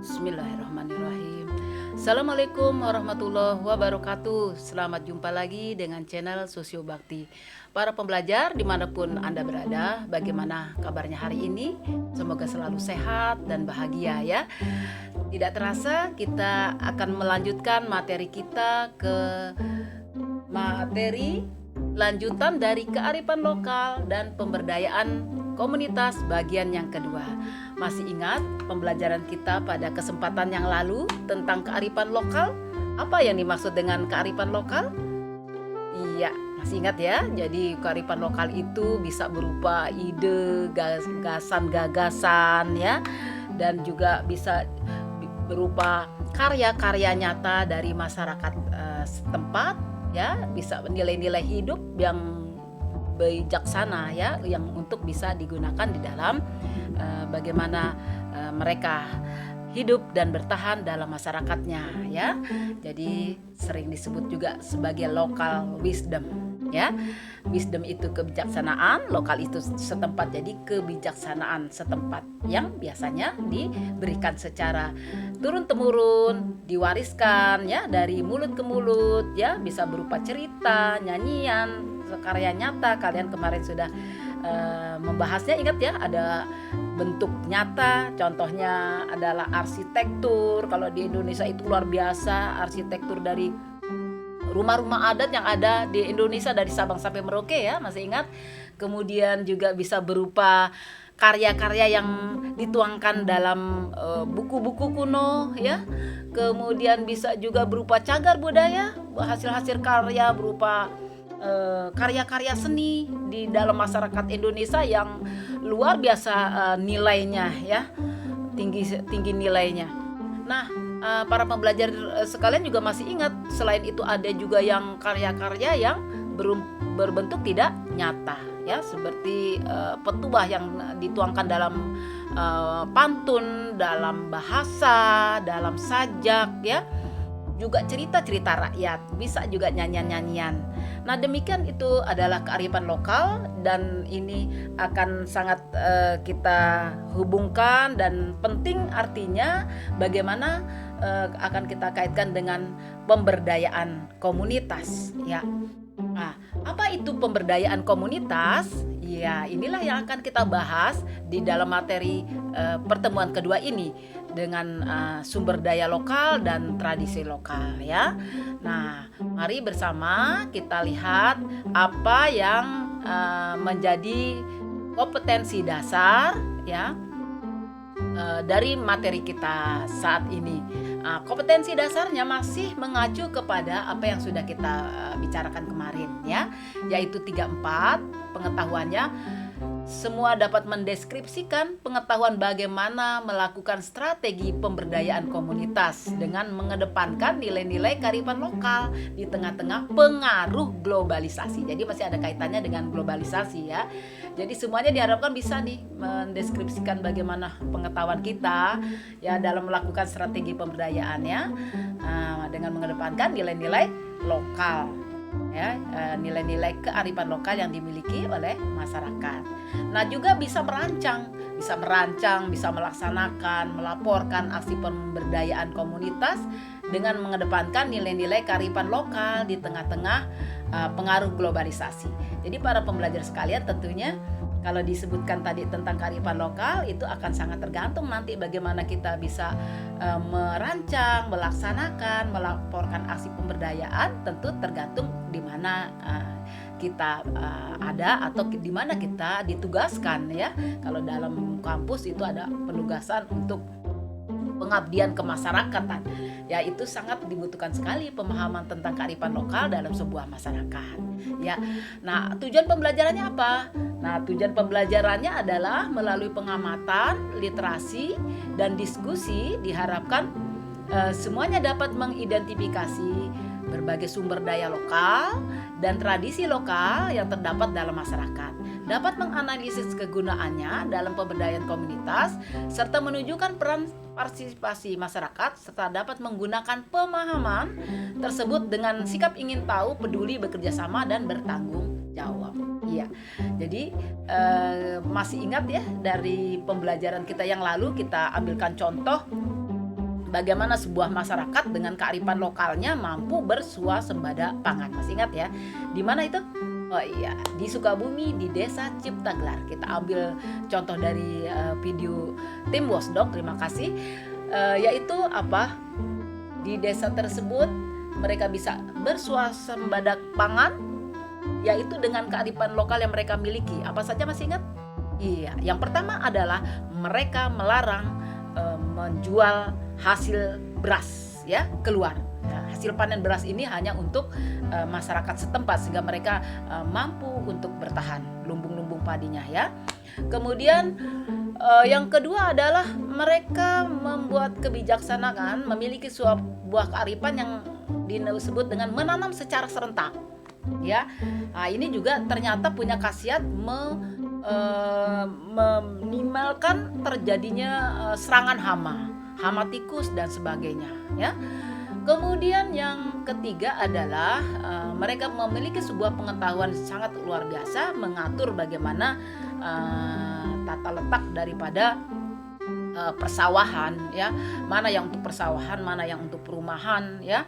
Bismillahirrahmanirrahim. Assalamualaikum warahmatullahi wabarakatuh. Selamat jumpa lagi dengan channel Sosio Bakti. Para pembelajar dimanapun Anda berada, bagaimana kabarnya hari ini? Semoga selalu sehat dan bahagia ya. Tidak terasa kita akan melanjutkan materi kita ke materi lanjutan dari kearifan lokal dan pemberdayaan komunitas bagian yang kedua. Masih ingat pembelajaran kita pada kesempatan yang lalu tentang kearifan lokal? Apa yang dimaksud dengan kearifan lokal? Iya, masih ingat ya. Jadi kearifan lokal itu bisa berupa ide, gagasan-gagasan ya, dan juga bisa berupa karya-karya nyata dari masyarakat setempat ya, bisa nilai-nilai hidup yang bijaksana ya, yang untuk bisa digunakan di dalam bagaimana mereka hidup dan bertahan dalam masyarakatnya ya. Jadi sering disebut juga sebagai local wisdom ya. Wisdom itu kebijaksanaan, lokal itu setempat, jadi kebijaksanaan setempat yang biasanya diberikan secara turun-temurun, diwariskan ya dari mulut ke mulut ya, bisa berupa cerita, nyanyian, karya nyata. Kalian kemarin sudah membahasnya, ingat ya, ada bentuk nyata, contohnya adalah arsitektur. Kalau di Indonesia itu luar biasa, arsitektur dari rumah-rumah adat yang ada di Indonesia dari Sabang sampai Merauke ya, masih ingat? Kemudian juga bisa berupa karya-karya yang dituangkan dalam buku-buku kuno ya. Kemudian bisa juga berupa cagar budaya, hasil-hasil karya berupa karya-karya seni di dalam masyarakat Indonesia yang luar biasa nilainya ya, tinggi nilainya. Nah, para pembelajar sekalian juga masih ingat, selain itu ada juga yang karya-karya yang berbentuk tidak nyata ya, seperti petuah yang dituangkan dalam pantun, dalam bahasa, dalam sajak ya, juga cerita-cerita rakyat, bisa juga nyanyian-nyanyian. Nah, demikian itu adalah kearifan lokal, dan ini akan sangat kita hubungkan dan penting, artinya bagaimana akan kita kaitkan dengan pemberdayaan komunitas ya. Nah, apa itu pemberdayaan komunitas? Ya, inilah yang akan kita bahas di dalam materi pertemuan kedua ini dengan sumber daya lokal dan tradisi lokal ya. Nah, mari bersama kita lihat apa yang menjadi kompetensi dasar ya dari materi kita saat ini. Kompetensi dasarnya masih mengacu kepada apa yang sudah kita bicarakan kemarin ya, yaitu 3-4 pengetahuannya. Semua dapat mendeskripsikan pengetahuan bagaimana melakukan strategi pemberdayaan komunitas dengan mengedepankan nilai-nilai kearifan lokal di tengah-tengah pengaruh globalisasi. Jadi masih ada kaitannya dengan globalisasi ya. Jadi semuanya diharapkan bisa nih mendeskripsikan bagaimana pengetahuan kita ya dalam melakukan strategi pemberdayaan ya, dengan mengedepankan nilai-nilai lokal ya, nilai-nilai kearifan lokal yang dimiliki oleh masyarakat. Nah, juga bisa merancang, bisa melaksanakan, melaporkan aksi pemberdayaan komunitas dengan mengedepankan nilai-nilai kearifan lokal di tengah-tengah pengaruh globalisasi. Jadi para pembelajar sekalian, tentunya kalau disebutkan tadi tentang kearifan lokal, itu akan sangat tergantung nanti bagaimana kita bisa merancang, melaksanakan, melaporkan aksi pemberdayaan. Tentu tergantung di mana kita ada atau di mana kita ditugaskan ya. Kalau dalam kampus itu ada penugasan untuk pengabdian kemasyarakatan ya, itu sangat dibutuhkan sekali pemahaman tentang kearifan lokal dalam sebuah masyarakat ya. Nah, tujuan pembelajarannya apa? Nah, tujuan pembelajarannya adalah melalui pengamatan, literasi, dan diskusi diharapkan semuanya dapat mengidentifikasi berbagai sumber daya lokal dan tradisi lokal yang terdapat dalam masyarakat, dapat menganalisis kegunaannya dalam pemberdayaan komunitas, serta menunjukkan peran partisipasi masyarakat, serta dapat menggunakan pemahaman tersebut dengan sikap ingin tahu, peduli, bekerja sama, dan bertanggung jawab. Iya, jadi masih ingat ya dari pembelajaran kita yang lalu, kita ambilkan contoh bagaimana sebuah masyarakat dengan kearifan lokalnya mampu bersuasembada pangan. Masih ingat ya? Di mana itu? Oh iya, di Sukabumi, di Desa Ciptagelar. Kita ambil contoh dari video tim Wasdog. Terima kasih. Yaitu apa? Di desa tersebut mereka bisa bersuasembada pangan, yaitu dengan kearifan lokal yang mereka miliki. Apa saja masih ingat? Iya, yang pertama adalah mereka melarang menjual hasil beras ya keluar. Nah, hasil panen beras ini hanya untuk masyarakat setempat sehingga mereka mampu untuk bertahan lumbung-lumbung padinya ya. Kemudian yang kedua adalah mereka membuat kebijaksanaan, memiliki sebuah kearifan yang disebut dengan menanam secara serentak ya. Nah, ini juga ternyata punya khasiat meminimalkan terjadinya serangan hama tikus dan sebagainya ya. Kemudian yang ketiga adalah mereka memiliki sebuah pengetahuan sangat luar biasa mengatur bagaimana tata letak daripada persawahan ya, mana yang untuk persawahan, mana yang untuk perumahan ya.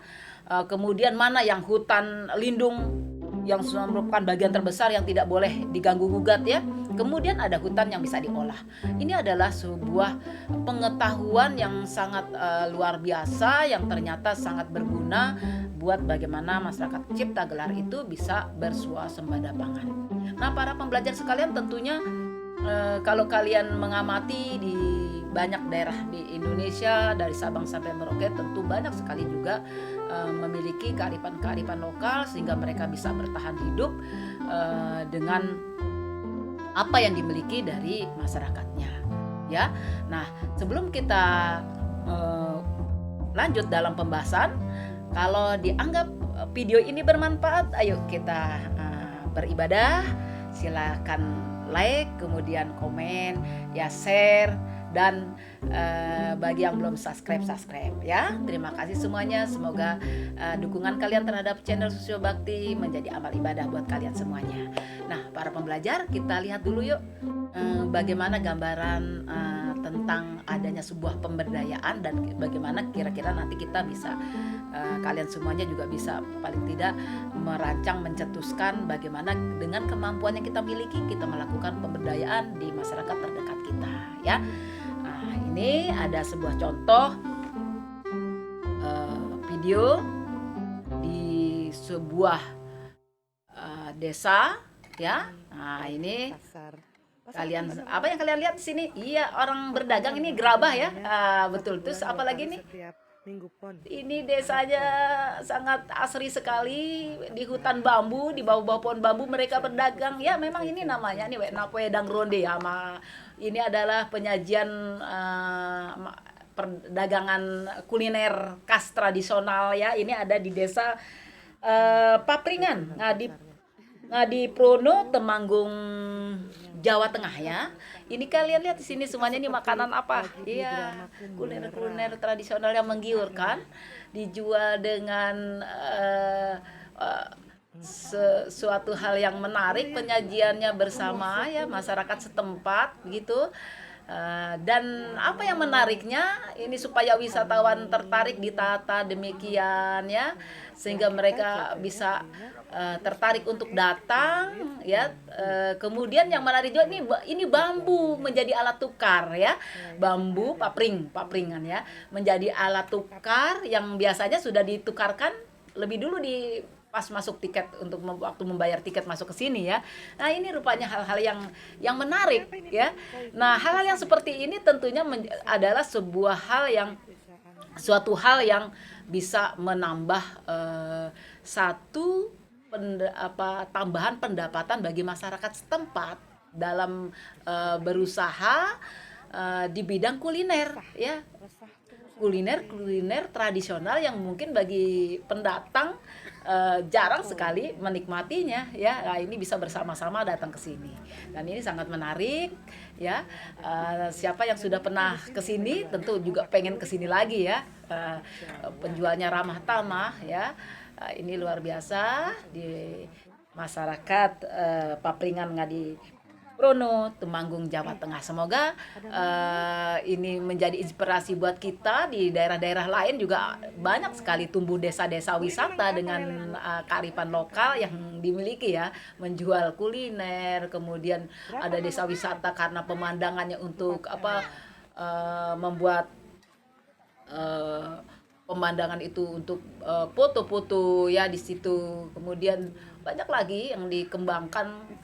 Kemudian mana yang hutan lindung yang merupakan bagian terbesar yang tidak boleh diganggu gugat ya. Kemudian ada hutan yang bisa diolah. Ini adalah sebuah pengetahuan yang sangat luar biasa yang ternyata sangat berguna buat bagaimana masyarakat Ciptagelar itu bisa bersuasembada pangan. Nah, para pembelajar sekalian, tentunya kalau kalian mengamati di banyak daerah di Indonesia dari Sabang sampai Merauke, tentu banyak sekali juga memiliki kearifan-kearifan lokal sehingga mereka bisa bertahan hidup dengan apa yang dimiliki dari masyarakatnya ya. Nah, sebelum kita lanjut dalam pembahasan, kalau dianggap video ini bermanfaat, ayo kita beribadah. Silakan like, kemudian komen, ya share, dan bagi yang belum subscribe ya. Terima kasih semuanya. Semoga dukungan kalian terhadap channel Susio Bakti menjadi amal ibadah buat kalian semuanya. Nah, para pembelajar, kita lihat dulu yuk bagaimana gambaran tentang adanya sebuah pemberdayaan dan bagaimana kira-kira nanti kita bisa kalian semuanya juga bisa paling tidak merancang, mencetuskan bagaimana dengan kemampuan yang kita miliki kita melakukan pemberdayaan di masyarakat terdekat kita ya. Nah, ini ada sebuah contoh video di sebuah desa ya. Nah, ini kalian apa yang kalian lihat di sini? Iya, orang berdagang ini gerabah ya. Betul. Terus apa lagi nih? Ini desanya sangat asri sekali, di hutan bambu, di bawah-bawah pohon bambu mereka berdagang. Ya, memang ini namanya nih Napoedang Ronde ya. Ini adalah penyajian perdagangan kuliner khas tradisional ya. Ini ada di desa Papringan, Ngadi Prono, Temanggung, Jawa Tengah ya. Ini kalian lihat di sini semuanya ini makanan apa? Iya, kuliner tradisional yang menggiurkan, dijual dengan sesuatu hal yang menarik, penyajiannya bersama ya masyarakat setempat gitu. Dan apa yang menariknya ini supaya wisatawan tertarik ditata demikian ya, sehingga mereka bisa tertarik untuk datang ya. Kemudian yang menarik juga ini bambu menjadi alat tukar ya, bambu papringan ya menjadi alat tukar yang biasanya sudah ditukarkan lebih dulu di pas masuk tiket untuk waktu membayar tiket masuk ke sini ya. Nah, ini rupanya hal-hal yang menarik ya. Nah, hal-hal yang seperti ini tentunya adalah suatu hal yang bisa menambah satu tambahan pendapatan bagi masyarakat setempat dalam berusaha di bidang kuliner ya. Kuliner tradisional yang mungkin bagi pendatang jarang sekali menikmatinya ya. Nah, ini bisa bersama-sama datang ke sini dan ini sangat menarik ya. Siapa yang sudah pernah ke sini tentu juga pengen ke sini lagi ya. Penjualnya ramah tamah ya. Ini luar biasa di masyarakat Papringan Ngadi Prono, Temanggung, Jawa Tengah. Semoga ini menjadi inspirasi buat kita di daerah-daerah lain juga banyak sekali tumbuh desa-desa wisata dengan kearifan lokal yang dimiliki ya, menjual kuliner, kemudian ada desa wisata karena pemandangannya untuk membuat pemandangan itu untuk foto-foto ya di situ. Kemudian banyak lagi yang dikembangkan.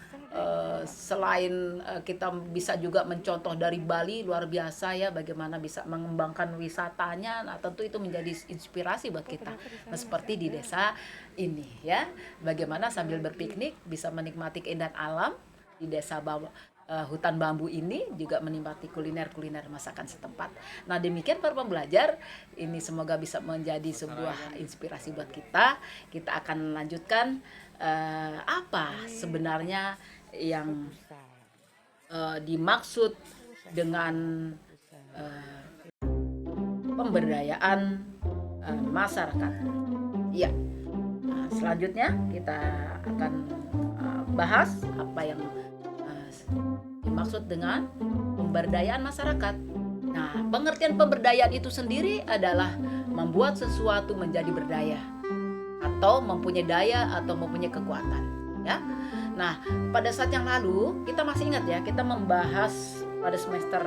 Selain kita bisa juga mencontoh dari Bali, luar biasa ya bagaimana bisa mengembangkan wisatanya. Nah, tentu itu menjadi inspirasi buat kita. Nah, seperti di desa ini ya, bagaimana sambil berpiknik bisa menikmati keindahan alam di desa hutan bambu ini, juga menikmati kuliner-kuliner masakan setempat. Nah, demikian para pembelajar, ini semoga bisa menjadi sebuah inspirasi buat kita. Kita akan lanjutkan apa sebenarnya yang dimaksud dengan pemberdayaan masyarakat. Ya, selanjutnya kita akan bahas apa yang dimaksud dengan pemberdayaan masyarakat. Nah, pengertian pemberdayaan itu sendiri adalah membuat sesuatu menjadi berdaya atau mempunyai daya atau mempunyai kekuatan, ya. Nah, pada saat yang lalu kita masih ingat ya, kita membahas pada semester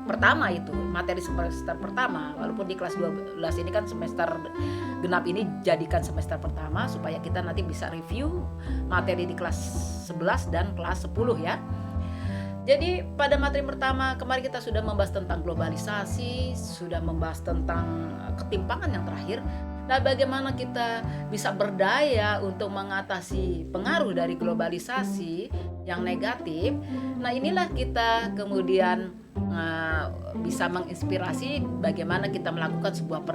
pertama itu, materi semester pertama, walaupun di kelas 12 ini kan semester genap ini jadikan semester pertama supaya kita nanti bisa review materi di kelas 11 dan kelas 10 ya. Jadi pada materi pertama kemarin kita sudah membahas tentang globalisasi, sudah membahas tentang ketimpangan yang terakhir. Nah, bagaimana kita bisa berdaya untuk mengatasi pengaruh dari globalisasi yang negatif. Nah, inilah kita kemudian bisa menginspirasi bagaimana kita melakukan sebuah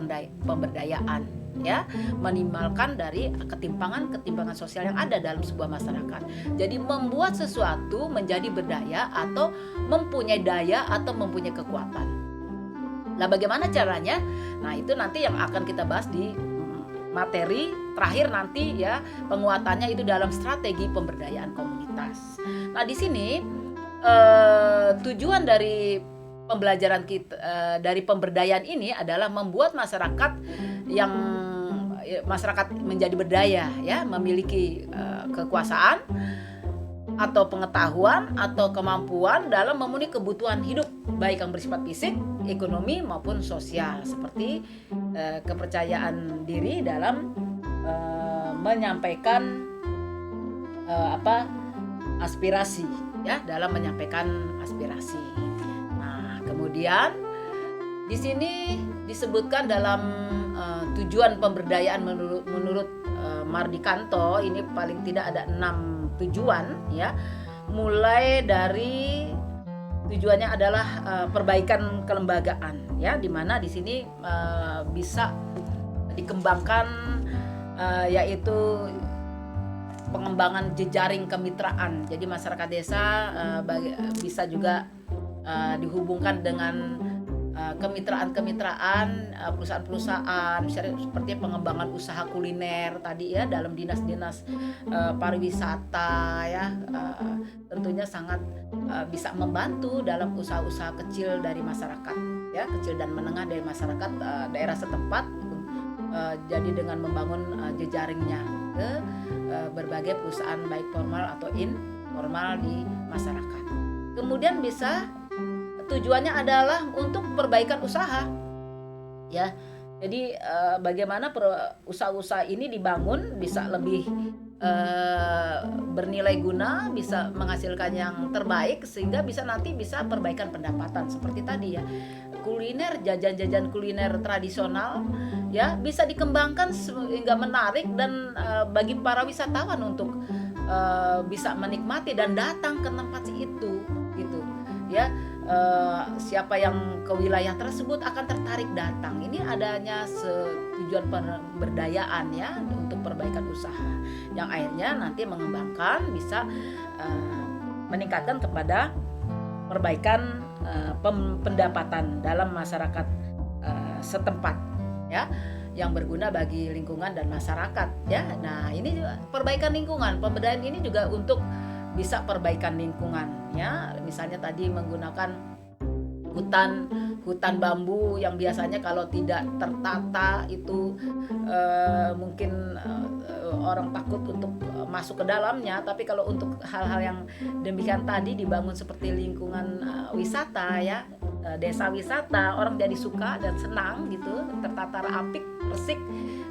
pemberdayaan ya, minimalkan dari ketimpangan sosial yang ada dalam sebuah masyarakat. Jadi membuat sesuatu menjadi berdaya atau mempunyai daya atau mempunyai kekuatan. Nah, bagaimana caranya? Nah, itu nanti yang akan kita bahas di materi terakhir nanti ya, penguatannya itu dalam strategi pemberdayaan komunitas. Nah, di sini tujuan dari pembelajaran kita dari pemberdayaan ini adalah membuat masyarakat menjadi berdaya ya, memiliki kekuasaan atau pengetahuan atau kemampuan dalam memenuhi kebutuhan hidup baik yang bersifat fisik, ekonomi maupun sosial, seperti kepercayaan diri dalam menyampaikan aspirasi ya, dalam menyampaikan aspirasi. Nah, kemudian di sini disebutkan dalam tujuan pemberdayaan menurut Mardikanto ini paling tidak ada 6 tujuan ya, mulai dari tujuannya adalah perbaikan kelembagaan ya, di mana di sini bisa dikembangkan yaitu pengembangan jejaring kemitraan. Jadi masyarakat desa bisa juga dihubungkan dengan kemitraan perusahaan-perusahaan, misalnya seperti pengembangan usaha kuliner tadi ya, dalam dinas-dinas pariwisata ya, tentunya sangat bisa membantu dalam usaha-usaha kecil dari masyarakat ya, kecil dan menengah dari masyarakat daerah setempat. Jadi dengan membangun jejaringnya ke berbagai perusahaan baik formal atau informal di masyarakat. Kemudian bisa tujuannya adalah untuk perbaikan usaha ya. Jadi bagaimana usaha-usaha ini dibangun bisa lebih bernilai guna, bisa menghasilkan yang terbaik, sehingga nanti bisa perbaikan pendapatan seperti tadi ya. Kuliner, jajan-jajan kuliner tradisional ya bisa dikembangkan sehingga menarik dan bagi para wisatawan untuk bisa menikmati dan datang ke tempat itu gitu ya. Siapa yang ke wilayah tersebut akan tertarik datang. Ini adanya tujuan pemberdayaan ya, untuk perbaikan usaha yang akhirnya nanti mengembangkan bisa meningkatkan kepada perbaikan pendapatan dalam masyarakat setempat ya, yang berguna bagi lingkungan dan masyarakat ya. Nah, ini juga perbaikan lingkungan, pemberdayaan ini juga untuk bisa perbaikan lingkungan ya. Misalnya tadi menggunakan hutan bambu yang biasanya kalau tidak tertata itu mungkin orang takut untuk masuk ke dalamnya, tapi kalau untuk hal-hal yang demikian tadi dibangun seperti lingkungan wisata ya, desa wisata, orang jadi suka dan senang gitu, tertata apik, resik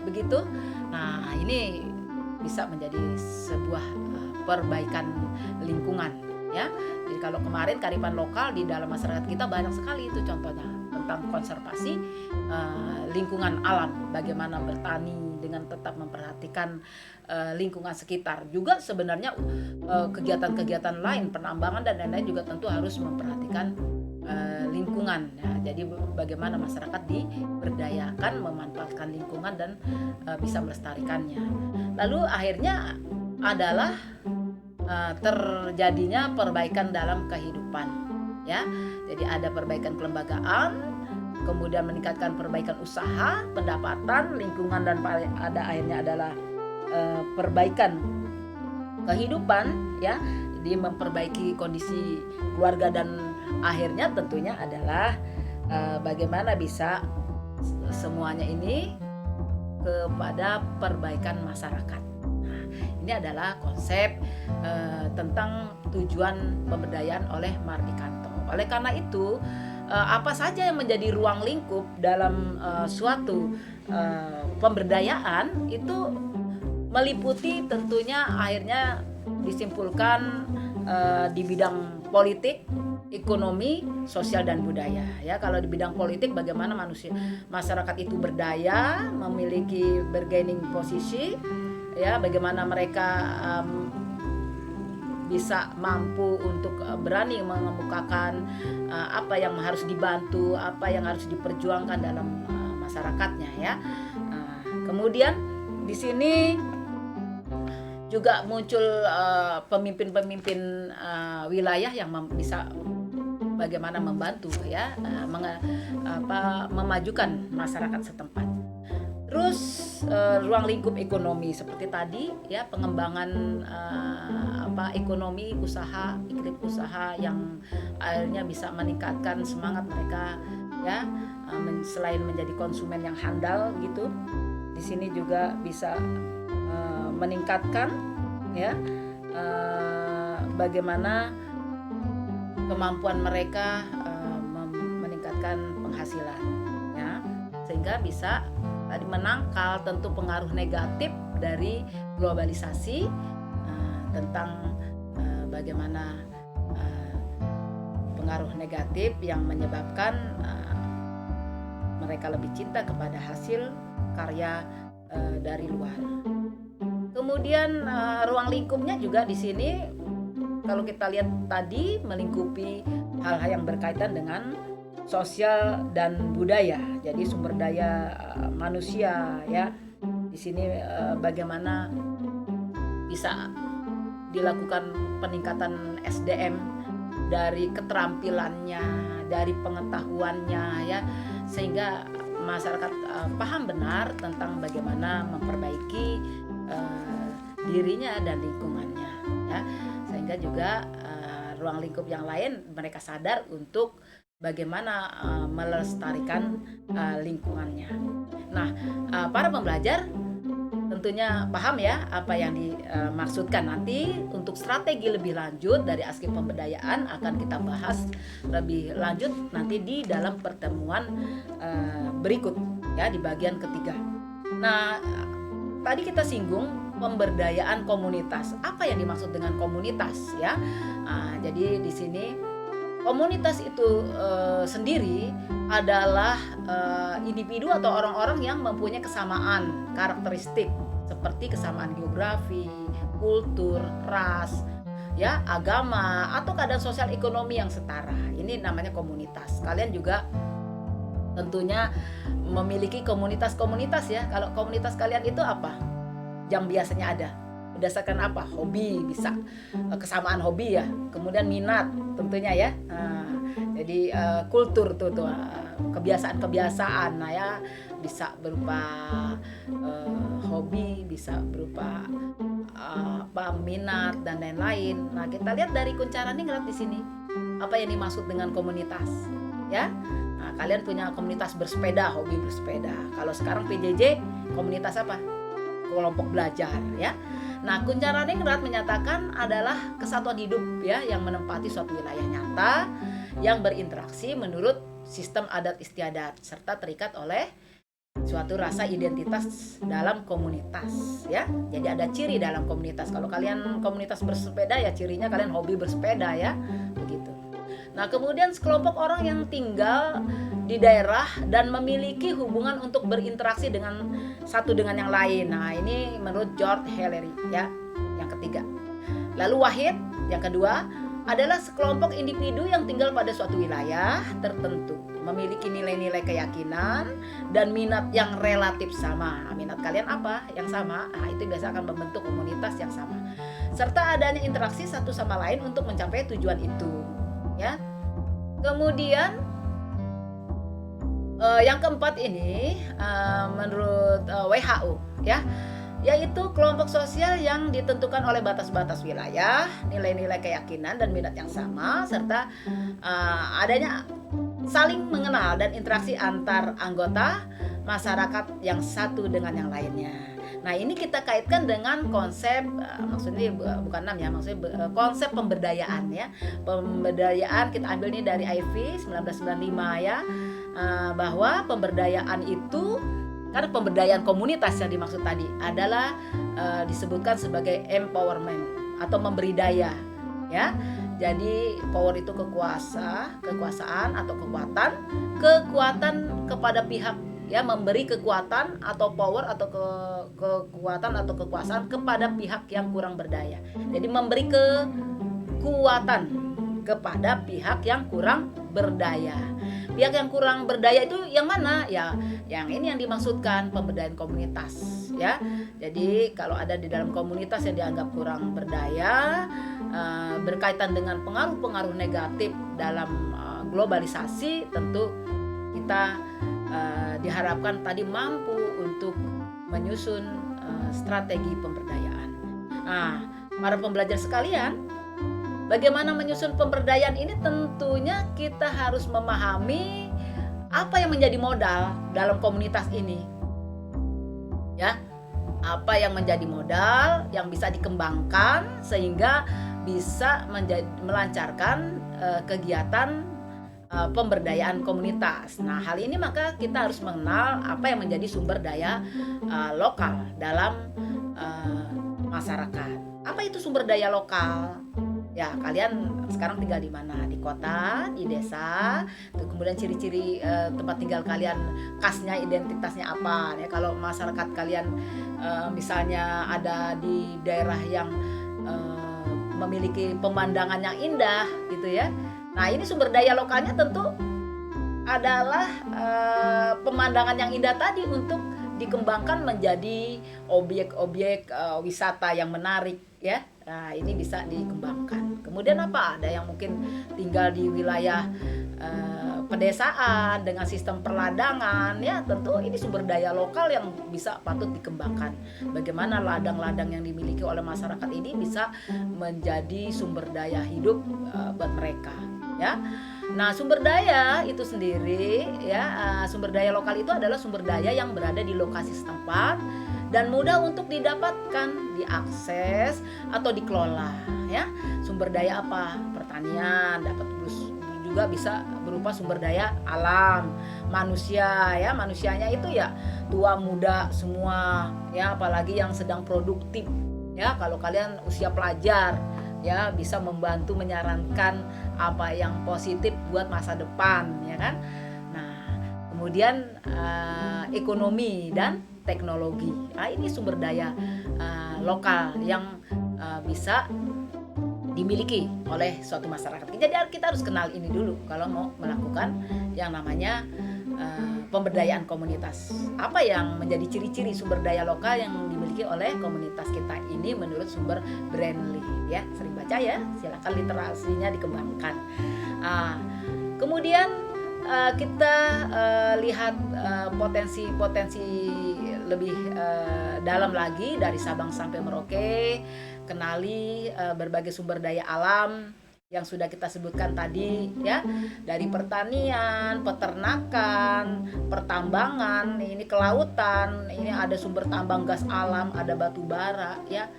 begitu. Nah, ini bisa menjadi sebuah perbaikan lingkungan ya. Jadi kalau kemarin kearifan lokal di dalam masyarakat kita banyak sekali itu contohnya tentang konservasi lingkungan alam, bagaimana bertani dengan tetap memperhatikan lingkungan sekitar. Juga sebenarnya kegiatan-kegiatan lain, penambangan dan lain-lain juga tentu harus memperhatikan lingkungan ya. Jadi bagaimana masyarakat diberdayakan memanfaatkan lingkungan dan bisa melestarikannya. Lalu akhirnya adalah terjadinya perbaikan dalam kehidupan ya. Jadi ada perbaikan kelembagaan, kemudian meningkatkan perbaikan usaha, pendapatan, lingkungan, dan ada akhirnya adalah perbaikan kehidupan ya. Jadi memperbaiki kondisi keluarga dan akhirnya tentunya adalah bagaimana bisa semuanya ini kepada perbaikan masyarakat. Nah, ini adalah konsep tentang tujuan pemberdayaan oleh Mardikanto. Oleh karena itu, apa saja yang menjadi ruang lingkup dalam suatu pemberdayaan itu meliputi tentunya akhirnya disimpulkan di bidang politik, ekonomi, sosial, dan budaya ya. Kalau di bidang politik bagaimana masyarakat itu berdaya, memiliki bargaining posisi ya, bagaimana mereka bisa mampu untuk berani mengemukakan apa yang harus dibantu, apa yang harus diperjuangkan dalam masyarakatnya ya. Kemudian di sini juga muncul pemimpin-pemimpin wilayah yang bisa bagaimana membantu ya, memajukan masyarakat setempat. Terus ruang lingkup ekonomi seperti tadi ya, pengembangan ekonomi usaha, iklim usaha yang akhirnya bisa meningkatkan semangat mereka ya, selain menjadi konsumen yang handal gitu. Di sini juga bisa meningkatkan ya bagaimana kemampuan mereka meningkatkan penghasilan ya, sehingga bisa tadi menangkal tentu pengaruh negatif dari globalisasi, tentang bagaimana pengaruh negatif yang menyebabkan mereka lebih cinta kepada hasil karya dari luar. Kemudian ruang lingkupnya juga di sini kalau kita lihat tadi melingkupi hal-hal yang berkaitan dengan sosial dan budaya. Jadi sumber daya manusia ya. Di sini bagaimana bisa dilakukan peningkatan SDM dari keterampilannya, dari pengetahuannya ya, sehingga masyarakat paham benar tentang bagaimana memperbaiki dirinya dan lingkungannya ya. Sehingga juga ruang lingkup yang lain mereka sadar untuk bagaimana melestarikan lingkungannya. Nah, para pembelajar tentunya paham ya apa yang dimaksudkan. Nanti untuk strategi lebih lanjut dari aspek pemberdayaan akan kita bahas lebih lanjut nanti di dalam pertemuan berikut ya, di bagian ketiga. Nah, tadi kita singgung pemberdayaan komunitas. Apa yang dimaksud dengan komunitas ya? Jadi di sini komunitas itu sendiri adalah individu atau orang-orang yang mempunyai kesamaan karakteristik seperti kesamaan geografi, kultur, ras, ya, agama, atau keadaan sosial ekonomi yang setara. Ini namanya komunitas. Kalian juga tentunya memiliki komunitas-komunitas ya. Kalau komunitas kalian itu apa? Yang biasanya ada. Berdasarkan apa? Hobi, bisa kesamaan hobi ya. Kemudian minat tentunya ya. Jadi kultur tuh kebiasaan-kebiasaan. Nah ya, bisa berupa hobi, bisa berupa minat dan lain-lain. Nah, kita lihat dari Kuncaraningrat di sini. Apa yang dimaksud dengan komunitas? Ya. Nah, kalian punya komunitas bersepeda, hobi bersepeda. Kalau sekarang PJJ, komunitas apa? Kelompok belajar, ya. Nah, Kuncaraningrat menyatakan adalah kesatuan hidup ya yang menempati suatu wilayah nyata yang berinteraksi menurut sistem adat istiadat serta terikat oleh suatu rasa identitas dalam komunitas ya. Jadi ada ciri dalam komunitas. Kalau kalian komunitas bersepeda ya cirinya kalian hobi bersepeda ya. Begitu. Nah, kemudian sekelompok orang yang tinggal di daerah dan memiliki hubungan untuk berinteraksi dengan satu dengan yang lain. Nah, ini menurut George Hillery ya, yang ketiga. Lalu wahid, yang kedua, adalah sekelompok individu yang tinggal pada suatu wilayah tertentu, memiliki nilai-nilai keyakinan dan minat yang relatif sama. Nah, minat kalian apa? Yang sama. Nah, itu biasa akan membentuk komunitas yang sama. Serta adanya interaksi satu sama lain untuk mencapai tujuan itu. Ya. Kemudian yang keempat ini menurut WHO ya, yaitu kelompok sosial yang ditentukan oleh batas-batas wilayah, nilai-nilai keyakinan dan minat yang sama, serta adanya saling mengenal dan interaksi antar anggota masyarakat yang satu dengan yang lainnya. Nah, ini kita kaitkan dengan konsep maksudnya bukan ya, maksudnya konsep pemberdayaan ya. Pemberdayaan kita ambil nih dari Ivy 1995 ya. Bahwa pemberdayaan itu, karena pemberdayaan komunitas yang dimaksud tadi adalah disebutkan sebagai empowerment atau memberi daya ya. Jadi power itu kekuasaan atau kekuatan kepada pihak ya, memberi kekuatan atau power atau kekuatan atau kekuasaan kepada pihak yang kurang berdaya. Jadi memberi kekuatan kepada pihak yang kurang berdaya. Pihak yang kurang berdaya itu yang mana? Ya, yang ini yang dimaksudkan pemberdayaan komunitas ya. Jadi kalau ada di dalam komunitas yang dianggap kurang berdaya, berkaitan dengan pengaruh-pengaruh negatif dalam globalisasi, tentu kita diharapkan tadi mampu untuk menyusun strategi pemberdayaan. Nah, para pembelajar sekalian, bagaimana menyusun pemberdayaan ini? Tentunya kita harus memahami apa yang menjadi modal dalam komunitas ini. Ya, apa yang menjadi modal yang bisa dikembangkan sehingga bisa melancarkan kegiatan pemberdayaan komunitas. Nah, hal ini maka kita harus mengenal apa yang menjadi sumber daya lokal dalam masyarakat. Apa itu sumber daya lokal? Ya, kalian sekarang tinggal di mana? Di kota, di desa. Kemudian ciri-ciri tempat tinggal kalian, khasnya, identitasnya apa? Ya, kalau masyarakat kalian misalnya ada di daerah yang memiliki pemandangan yang indah, gitu ya. Nah, ini sumber daya lokalnya tentu adalah pemandangan yang indah tadi untuk dikembangkan menjadi objek-objek wisata yang menarik ya. Nah, ini bisa dikembangkan. Kemudian apa? Ada yang mungkin tinggal di wilayah pedesaan dengan sistem perladangan ya, tentu ini sumber daya lokal yang bisa patut dikembangkan. Bagaimana ladang-ladang yang dimiliki oleh masyarakat ini bisa menjadi sumber daya hidup buat mereka ya. Nah, sumber daya itu sendiri ya, sumber daya lokal itu adalah sumber daya yang berada di lokasi setempat dan mudah untuk didapatkan, diakses atau dikelola ya. Sumber daya apa? Pertanian, dapat juga bisa berupa sumber daya alam, manusia ya. Manusianya itu ya tua muda semua ya, apalagi yang sedang produktif ya. Kalau kalian usia pelajar ya, bisa membantu menyarankan apa yang positif buat masa depan ya kan. Nah, kemudian ekonomi dan teknologi. Nah, ini sumber daya lokal yang bisa dimiliki oleh suatu masyarakat. Jadi kita harus kenal ini dulu kalau mau melakukan yang namanya pemberdayaan komunitas. Apa yang menjadi ciri-ciri sumber daya lokal yang dimiliki oleh komunitas kita ini menurut sumber Brandly ya. Sering baca ya, silakan literasinya dikembangkan. Kemudian kita lihat potensi-potensi lebih dalam lagi dari Sabang sampai Merauke, kenali berbagai sumber daya alam yang sudah kita sebutkan tadi ya, dari pertanian, peternakan, pertambangan, ini kelautan, ini ada sumber tambang gas alam, ada batu bara ya.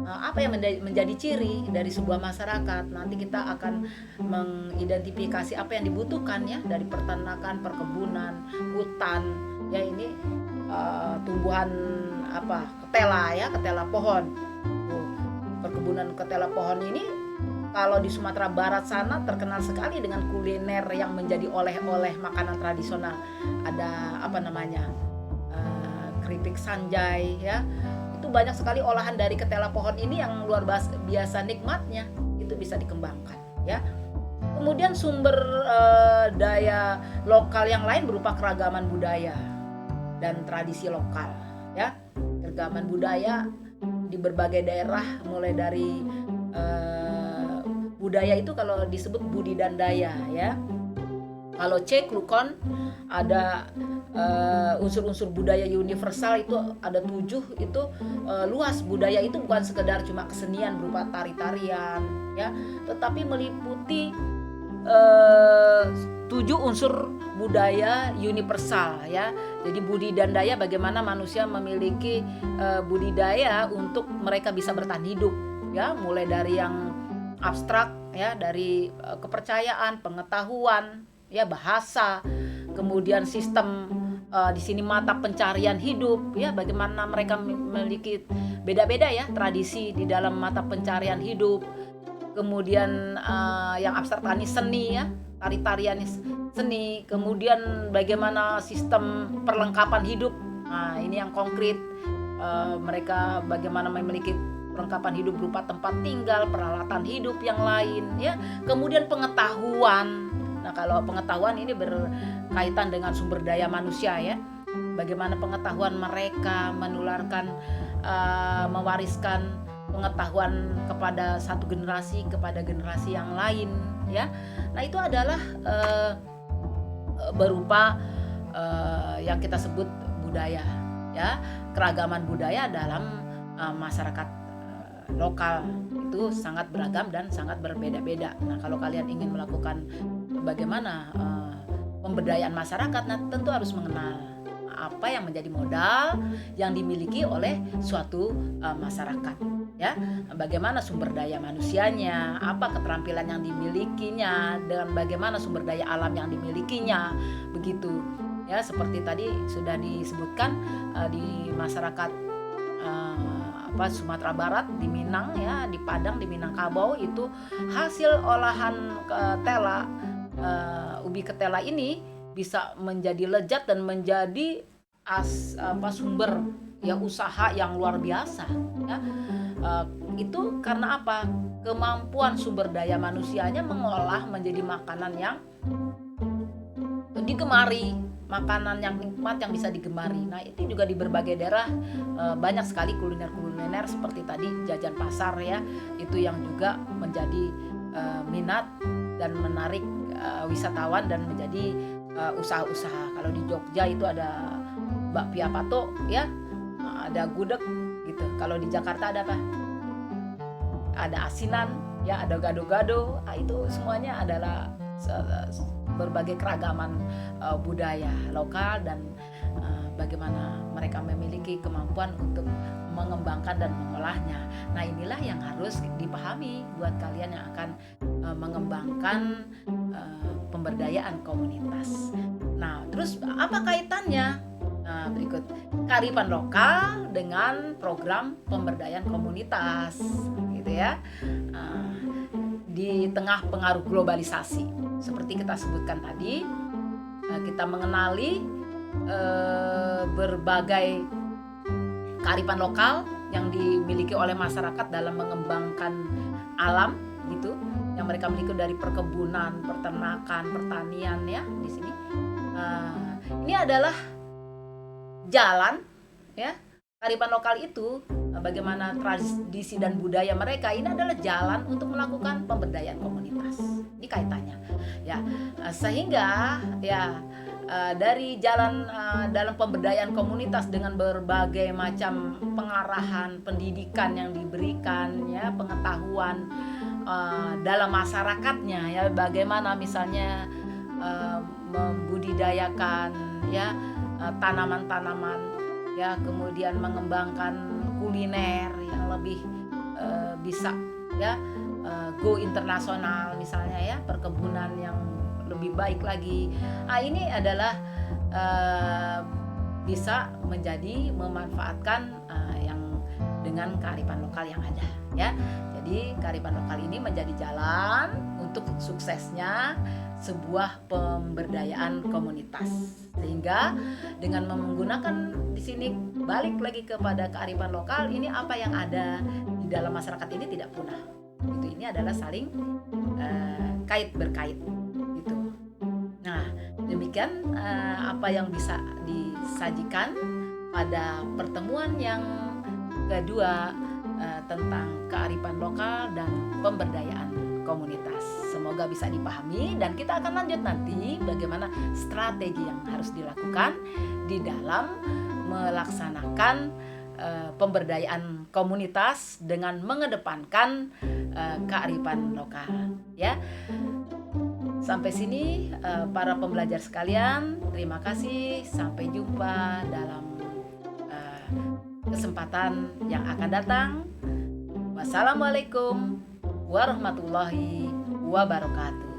Apa yang menjadi ciri dari sebuah masyarakat? Nanti kita akan mengidentifikasi apa yang dibutuhkan ya, dari peternakan, perkebunan, hutan ya, ini tumbuhan apa, ketela ya, ketela pohon. Perkebunan ketela pohon ini kalau di Sumatera Barat sana terkenal sekali dengan kuliner yang menjadi oleh-oleh makanan tradisional. Ada apa namanya, keripik sanjay ya. Itu banyak sekali olahan dari ketela pohon ini yang luar biasa nikmatnya. Itu bisa dikembangkan ya. Kemudian sumber daya lokal yang lain berupa keragaman budaya dan tradisi lokal ya. Keragaman budaya di berbagai daerah, mulai dari budaya itu kalau disebut budi dan daya ya. Kalau C Klukon ada unsur-unsur budaya universal, itu ada 7, itu luas. Budaya itu bukan sekedar cuma kesenian berupa tari-tarian ya, tetapi meliputi 7 unsur budaya universal ya. Jadi budi dan daya, bagaimana manusia memiliki budidaya untuk mereka bisa bertahan hidup ya, mulai dari yang abstrak ya, dari kepercayaan, pengetahuan ya, bahasa, kemudian sistem di sini mata pencarian hidup ya, bagaimana mereka memiliki beda-beda ya tradisi di dalam mata pencarian hidup. Kemudian yang abstrak tadi seni ya, tari-tarian seni, kemudian bagaimana sistem perlengkapan hidup. Nah, ini yang konkret, mereka bagaimana memiliki perlengkapan hidup berupa tempat tinggal, peralatan hidup yang lain ya. Kemudian pengetahuan. Nah, kalau pengetahuan ini berkaitan dengan sumber daya manusia ya. Bagaimana pengetahuan mereka menularkan, mewariskan pengetahuan kepada satu generasi kepada generasi yang lain ya. Nah, itu adalah berupa yang kita sebut budaya ya. Keragaman budaya dalam masyarakat lokal itu sangat beragam dan sangat berbeda-beda. Nah, kalau kalian ingin melakukan bagaimana pemberdayaan masyarakat, nah tentu harus mengenal apa yang menjadi modal yang dimiliki oleh suatu masyarakat ya. Bagaimana sumber daya manusianya, apa keterampilan yang dimilikinya, dan bagaimana sumber daya alam yang dimilikinya, begitu ya. Seperti tadi sudah disebutkan di masyarakat Sumatera Barat, di Minang ya, di Padang, di Minangkabau, itu hasil olahan ketela, ubi ketela ini bisa menjadi lezat dan menjadi sumber ya usaha yang luar biasa ya. Itu karena apa? Kemampuan sumber daya manusianya mengolah menjadi makanan yang digemari, makanan yang nikmat yang bisa digemari. Nah, itu juga di berbagai daerah banyak sekali kuliner-kuliner seperti tadi jajan pasar ya, itu yang juga menjadi minat dan menarik wisatawan dan menjadi usaha-usaha. Kalau di Jogja itu ada bakpia pato ya, ada gudeg gitu. Kalau di Jakarta ada apa? Ada asinan ya, ada gado-gado. Nah, itu semuanya adalah berbagai keragaman budaya lokal dan bagaimana mereka memiliki kemampuan untuk mengembangkan dan mengolahnya. Nah, inilah yang harus dipahami buat kalian yang akan mengembangkan pemberdayaan komunitas. Nah, terus apa kaitannya? Nah, berikut kearifan lokal dengan program pemberdayaan komunitas, gitu ya. Di tengah pengaruh globalisasi, seperti kita sebutkan tadi, kita mengenali berbagai kearifan lokal yang dimiliki oleh masyarakat dalam mengembangkan alam, gitu, yang mereka miliki dari perkebunan, peternakan, pertanian ya di sini. Ini adalah jalan ya. Kearifan lokal itu, bagaimana tradisi dan budaya mereka, ini adalah jalan untuk melakukan pemberdayaan komunitas. Ini kaitannya. Ya, sehingga ya dari jalan dalam pemberdayaan komunitas dengan berbagai macam pengarahan pendidikan yang diberikan, ya, pengetahuan dalam masyarakatnya, ya, bagaimana misalnya membudidayakan, ya, tanaman-tanaman, ya, kemudian mengembangkan kuliner yang lebih bisa, ya, go internasional misalnya, ya, perkebunan yang lebih baik lagi. Ini adalah bisa menjadi memanfaatkan yang dengan kearifan lokal yang ada, ya. Jadi kearifan lokal ini menjadi jalan untuk suksesnya sebuah pemberdayaan komunitas. Sehingga dengan menggunakan di sini balik lagi kepada kearifan lokal, ini apa yang ada di dalam masyarakat ini tidak punah. Ini adalah saling kait berkait gitu. Nah, demikian apa yang bisa disajikan pada pertemuan yang kedua tentang kearifan lokal dan pemberdayaan komunitas. Semoga bisa dipahami, dan kita akan lanjut nanti bagaimana strategi yang harus dilakukan di dalam melaksanakan pemberdayaan komunitas dengan mengedepankan kearifan lokal, ya. Sampai sini para pembelajar sekalian, terima kasih. Sampai jumpa dalam kesempatan yang akan datang. Wassalamualaikum warahmatullahi wabarakatuh.